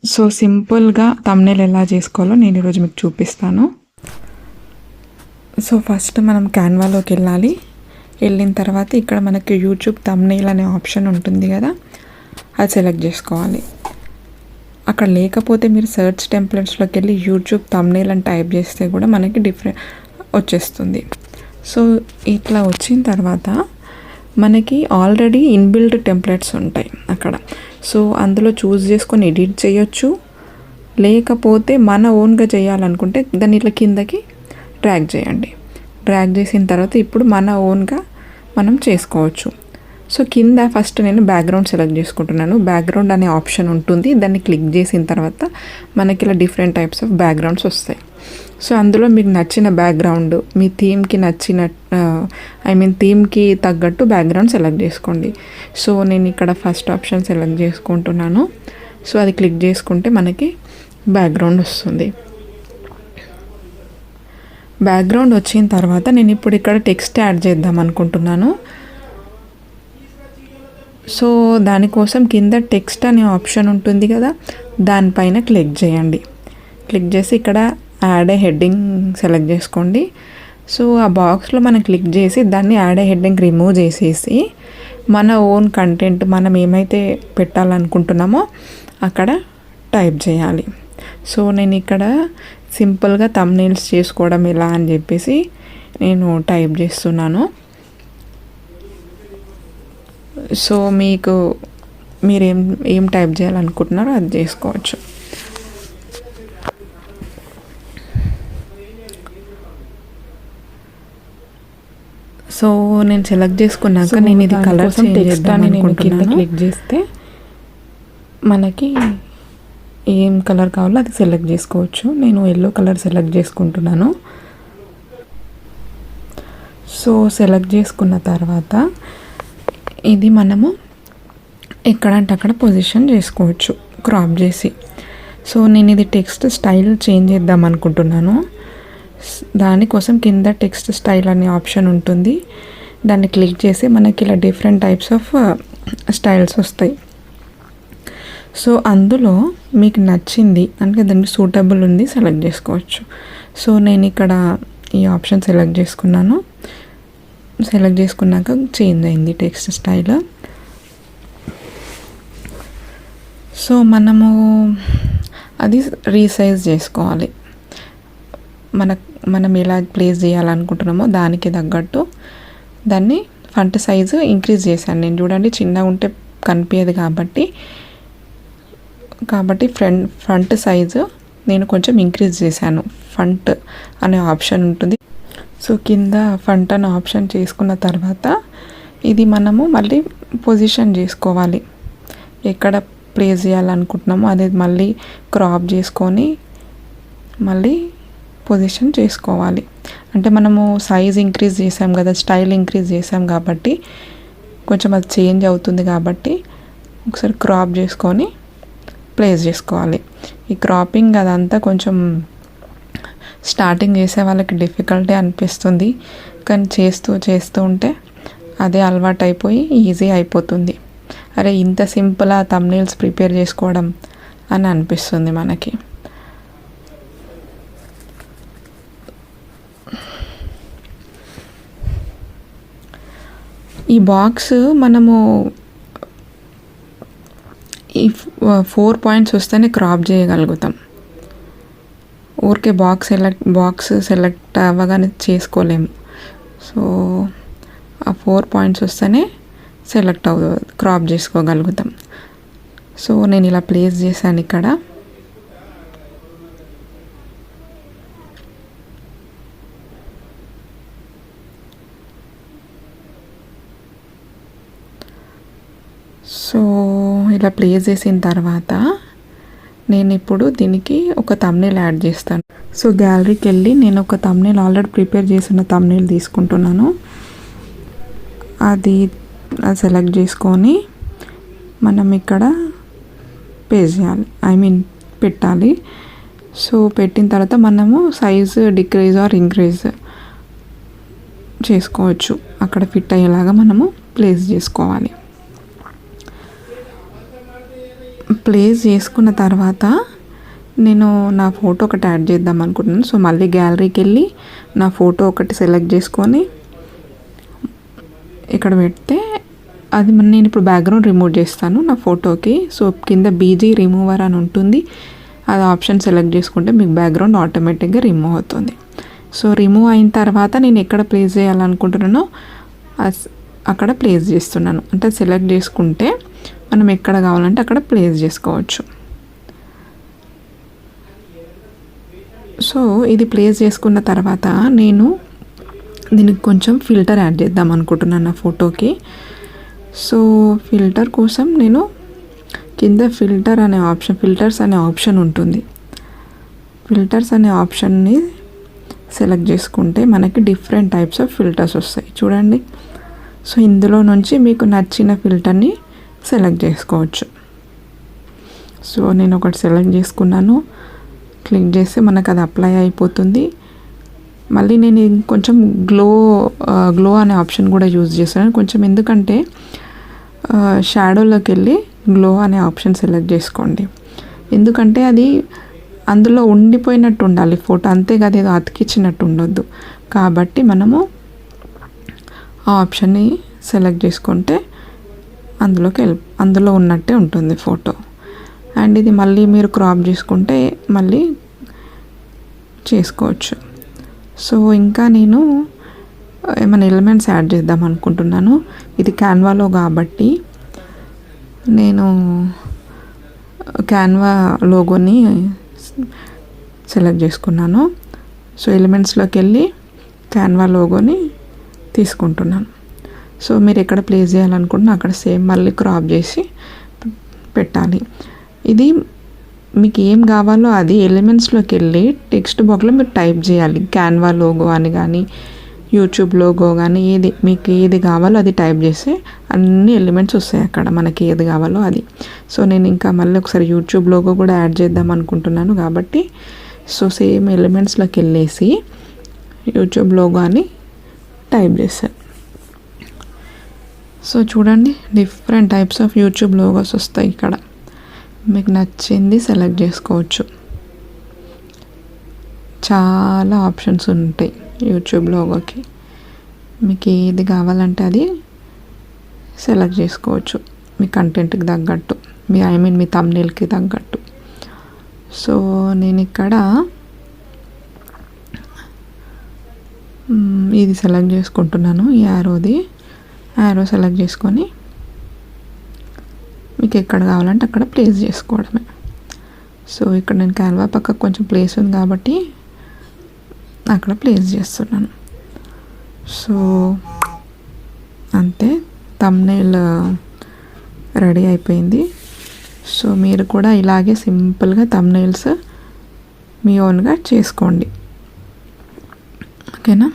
So సింపుల్గా thumbnail ఎలా చేసుకోవాలో నేను ఈరోజు మీకు చూపిస్తాను. సో ఫస్ట్ మనం క్యాన్వాలోకి వెళ్ళాలి. వెళ్ళిన తర్వాత ఇక్కడ మనకి యూట్యూబ్ థంబ్నెయిల్ అనే ఆప్షన్ ఉంటుంది కదా, అది సెలెక్ట్ చేసుకోవాలి. అక్కడ లేకపోతే మీరు సెర్చ్ టెంప్లెట్స్లోకి వెళ్ళి యూట్యూబ్ థంబ్నెయిల్ అని టైప్ చేస్తే కూడా మనకి డిఫరెంట్ వచ్చేస్తుంది. సో ఇట్లా వచ్చిన తర్వాత మనకి ఆల్రెడీ ఇన్బిల్డ్ టెంప్లెట్స్ ఉంటాయి అక్కడ. సో అందులో చూస్ చేసుకొని ఎడిట్ చేయొచ్చు, లేకపోతే మన ఓన్గా చేయాలనుకుంటే దాన్ని ఇట్లా కిందకి డ్రాగ్ చేయండి. డ్రాగ్ చేసిన తర్వాత ఇప్పుడు మన ఓన్గా మనం చేసుకోవచ్చు. సో కింద ఫస్ట్ నేను బ్యాక్గ్రౌండ్ సెలెక్ట్ చేసుకుంటున్నాను. బ్యాక్గ్రౌండ్ అనే ఆప్షన్ ఉంటుంది, దాన్ని క్లిక్ చేసిన తర్వాత మనకి ఇలా డిఫరెంట్ టైప్స్ ఆఫ్ బ్యాక్గ్రౌండ్స్ వస్తాయి. సో అందులో మీకు నచ్చిన బ్యాక్గ్రౌండ్, మీ థీమ్కి నచ్చిన థీమ్కి తగ్గట్టు బ్యాక్గ్రౌండ్ సెలెక్ట్ చేసుకోండి. సో నేను ఇక్కడ ఫస్ట్ ఆప్షన్ సెలెక్ట్ చేసుకుంటున్నాను. సో అది క్లిక్ చేసుకుంటే మనకి బ్యాక్గ్రౌండ్ వస్తుంది. బ్యాక్గ్రౌండ్ వచ్చిన తర్వాత నేను ఇప్పుడు ఇక్కడ టెక్స్ట్ యాడ్ చేద్దాం అనుకుంటున్నాను. సో దానికోసం కింద టెక్స్ట్ అనే ఆప్షన్ ఉంటుంది కదా, దానిపైన క్లిక్ చేయండి. క్లిక్ చేసి ఇక్కడ యాడ్ ఏ హెడ్డింగ్ సెలెక్ట్ చేసుకోండి. సో ఆ బాక్స్లో మనం క్లిక్ చేసి దాన్ని యాడ్ ఏ హెడ్డింగ్ రిమూవ్ చేసేసి మన ఓన్ కంటెంట్ మనం ఏమైతే పెట్టాలనుకుంటున్నామో అక్కడ టైప్ చేయాలి. సో నేను ఇక్కడ సింపుల్గా థంబ్నెయిల్స్ చేసుకోవడం ఎలా అని చెప్పేసి నేను టైప్ చేస్తున్నాను. సో మీరు ఏం టైప్ చేయాలనుకుంటున్నారో అది చేసుకోవచ్చు. సో నేను సెలెక్ట్ చేసుకున్నాక నేను ఇది కలర్ చేంజ్ చేద్దాం అనుకుంటున్నాను. క్లిక్ చేస్తే మనకి ఏం కలర్ కావాలో అది సెలెక్ట్ చేసుకోవచ్చు. నేను ఎల్లో కలర్ సెలెక్ట్ చేసుకుంటున్నాను. సో సెలెక్ట్ చేసుకున్న తర్వాత ఇది మనము ఎక్కడంటే అక్కడ పొజిషన్ చేసుకోవచ్చు క్రాప్ చేసి. సో నేను ఇది టెక్స్ట్ స్టైల్ చేంజ్ చేద్దాం అనుకుంటున్నాను. దానికోసం కింద టెక్స్ట్ స్టైల్ అనే ఆప్షన్ ఉంటుంది, దాన్ని క్లిక్ చేసి మనకి ఇలా డిఫరెంట్ టైప్స్ ఆఫ్ స్టైల్స్ వస్తాయి. సో అందులో మీకు నచ్చింది అంటే దానికి సూటబుల్ ఉంది సెలెక్ట్ చేసుకోవచ్చు. సో నేను ఇక్కడ ఈ ఆప్షన్ సెలెక్ట్ చేసుకున్నాను. సెలెక్ట్ చేసుకున్నాక చేంజ్ అయింది టెక్స్ట్ స్టైల్. సో మనము అది రీసైజ్ చేసుకోవాలి. మనం ఎలా ప్లేస్ చేయాలనుకుంటున్నామో దానికి తగ్గట్టు దాన్ని ఫంట్ సైజు ఇంక్రీజ్ చేశాను నేను. చూడండి, చిన్నగా ఉంటే కనిపించదు కాబట్టి ఫ్రంట్ సైజు నేను కొంచెం ఇంక్రీజ్ చేశాను. ఫంట్ అనే ఆప్షన్ ఉంటుంది. సో కింద ఫంట్ అనే ఆప్షన్ చేసుకున్న తర్వాత ఇది మనము మళ్ళీ పొజిషన్ చేసుకోవాలి. ఎక్కడ ప్లేస్ చేయాలనుకుంటున్నామో అది మళ్ళీ క్రాప్ చేసుకొని మళ్ళీ పొజిషన్ చేసుకోవాలి. అంటే మనము సైజ్ ఇంక్రీజ్ చేసాం కదా, స్టైల్ ఇంక్రీజ్ చేసాం కాబట్టి కొంచెం అది చేంజ్ అవుతుంది. కాబట్టి ఒకసారి క్రాప్ చేసుకొని ప్లేస్ చేసుకోవాలి. ఈ క్రాపింగ్ అదంతా కొంచెం స్టార్టింగ్ చేసే వాళ్ళకి డిఫికల్టీ అనిపిస్తుంది, కానీ చేస్తూ ఉంటే అదే అలవాటు అయిపోయి ఈజీ అయిపోతుంది. అరే ఇంత సింపుల్ ఆ థంబ్నెయిల్స్ ప్రిపేర్ చేసుకోవడం అని అనిపిస్తుంది మనకి. ఈ బాక్స్ మనము ఈ 4 పాయింట్స్ వస్తేనే క్రాప్ చేయగలుగుతాం. ఊరికే బాక్స్ సెలెక్ట్ అవ్వగానే చేసుకోలేము. సో ఆ 4 పాయింట్స్ వస్తేనే క్రాప్ చేసుకోగలుగుతాం. సో నేను ఇలా ప్లేస్ చేశాను ఇక్కడ. సో ఇలా ప్లేస్ చేసిన తర్వాత నేను ఇప్పుడు దీనికి ఒక థంబ్నెయిల్ యాడ్ చేస్తాను. సో గ్యాలరీకి వెళ్ళి నేను ఒక థంబ్నెయిల్ ఆల్రెడీ ప్రిపేర్ చేసిన థంబ్నెయిల్ తీసుకుంటున్నాను. అది సెలెక్ట్ చేసుకొని మనం ఇక్కడ పేస్ట్ చేయాలి, పెట్టాలి. సో పెట్టిన తర్వాత మనము సైజు డిక్రీజ్ ఆర్ ఇంక్రీజ్ చేసుకోవచ్చు. అక్కడ ఫిట్ అయ్యేలాగా మనము ప్లేస్ చేసుకోవాలి. ప్లేస్ చేసుకున్న తర్వాత నేను నా ఫోటో ఒకటి యాడ్ చేద్దాం అనుకుంటున్నాను. సో మళ్ళీ గ్యాలరీకి వెళ్ళి నా ఫోటో ఒకటి సెలెక్ట్ చేసుకొని ఇక్కడ పెడితే అది నేను ఇప్పుడు బ్యాక్గ్రౌండ్ రిమూవ్ చేస్తాను నా ఫోటోకి. సో కింద బీజీ రిమూవర్ అని ఉంటుంది, అది ఆప్షన్ సెలెక్ట్ చేసుకుంటే మీకు బ్యాక్గ్రౌండ్ ఆటోమేటిక్గా రిమూవ్ అవుతుంది. సో రిమూవ్ అయిన తర్వాత నేను ఎక్కడ ప్లేస్ చేయాలనుకుంటున్నానో అక్కడ ప్లేస్ చేస్తున్నాను. అంటే సెలెక్ట్ చేసుకుంటే మనం ఎక్కడ కావాలంటే అక్కడ ప్లేస్ చేసుకోవచ్చు. సో ఇది ప్లేస్ చేసుకున్న తర్వాత నేను దీనికి కొంచెం ఫిల్టర్ యాడ్ చేద్దాం అనుకుంటున్నాను నా ఫోటోకి. సో ఫిల్టర్ కోసం నేను కింద ఫిల్టర్స్ అనే ఆప్షన్ ఉంటుంది. ఫిల్టర్స్ అనే ఆప్షన్ని సెలెక్ట్ చేసుకుంటే మనకి డిఫరెంట్ టైప్స్ ఆఫ్ ఫిల్టర్స్ వస్తాయి చూడండి. సో ఇందులో నుంచి మీకు నచ్చిన ఫిల్టర్ని సెలెక్ట్ చేసుకోవచ్చు. సో నేను ఒకటి సెలెక్ట్ చేసుకున్నాను, క్లిక్ చేస్తే మనకు అది అప్లై అయిపోతుంది. మళ్ళీ నేను కొంచెం గ్లో అనే ఆప్షన్ కూడా యూజ్ చేస్తాను కొంచెం, ఎందుకంటే షాడోలోకి వెళ్ళి గ్లో అనే ఆప్షన్ సెలెక్ట్ చేసుకోండి. ఎందుకంటే అది అందులో ఉండిపోయినట్టు ఉండాలి ఫోటో, అంతేకాదు ఏదో అతికిచ్చినట్టు ఉండొద్దు. కాబట్టి మనము ఆ ఆప్షన్ని సెలెక్ట్ చేసుకుంటే అందులో ఉన్నట్టే ఉంటుంది ఫోటో. అండ్ ఇది మళ్ళీ మీరు క్రాప్ చేసుకుంటే మళ్ళీ చేసుకోవచ్చు. సో ఇంకా నేను ఏమైనా ఎలిమెంట్స్ యాడ్ చేద్దాం అనుకుంటున్నాను. ఇది క్యాన్వాలో కాబట్టి నేను క్యాన్వా లోగోని సెలెక్ట్ చేసుకున్నాను. సో ఎలిమెంట్స్లోకి వెళ్ళి క్యాన్వా లోగోని తీసుకుంటున్నాను. సో మీరు ఎక్కడ ప్లేస్ చేయాలనుకుంటున్నా అక్కడ సేమ్ మళ్ళీ క్రాప్ చేసి పెట్టాలి. ఇది మీకు ఏం కావాలో అది ఎలిమెంట్స్లోకి వెళ్ళి టెక్స్ట్ బాక్స్లో మీరు టైప్ చేయాలి. క్యాన్వా లోగో అని కానీ యూట్యూబ్ లోగో కానీ మీకు ఏది కావాలో అది టైప్ చేస్తే అన్ని ఎలిమెంట్స్ వస్తాయి అక్కడ మనకి ఏది కావాలో అది. సో నేను ఇంకా మళ్ళీ ఒకసారి యూట్యూబ్ లోగో కూడా యాడ్ చేద్దాం అనుకుంటున్నాను కాబట్టి సో సేమ్ ఎలిమెంట్స్లోకి వెళ్ళేసి యూట్యూబ్ లోగో అని టైప్ చేశాను. సో చూడండి different types of YouTube logos వస్తాయి ఇక్కడ, మీకు నచ్చింది సెలెక్ట్ చేసుకోవచ్చు. చాలా ఆప్షన్స్ ఉంటాయి యూట్యూబ్ లోగోకి, మీకు ఏది కావాలంటే అది సెలెక్ట్ చేసుకోవచ్చు మీ కంటెంట్కి తగ్గట్టు, మీ థంబ్నెయిల్కి తగ్గట్టు. సో నేను ఇక్కడ ఇది సెలెక్ట్ చేసుకుంటున్నాను, ఈ యారో సెలెక్ట్ చేసుకొని మీకు ఎక్కడ కావాలంటే అక్కడ ప్లేస్ చేసుకోవడమే. సో ఇక్కడ నేను క్యాన్వా పక్కకు కొంచెం ప్లేస్ ఉంది కాబట్టి అక్కడ ప్లేస్ చేస్తున్నాను. సో అంతే, థంబ్నెయిల్ రెడీ అయిపోయింది. సో మీరు కూడా ఇలాగే సింపుల్గా థంబ్నెయిల్స్ మీ ఓన్గా చేసుకోండి. ఓకేనా?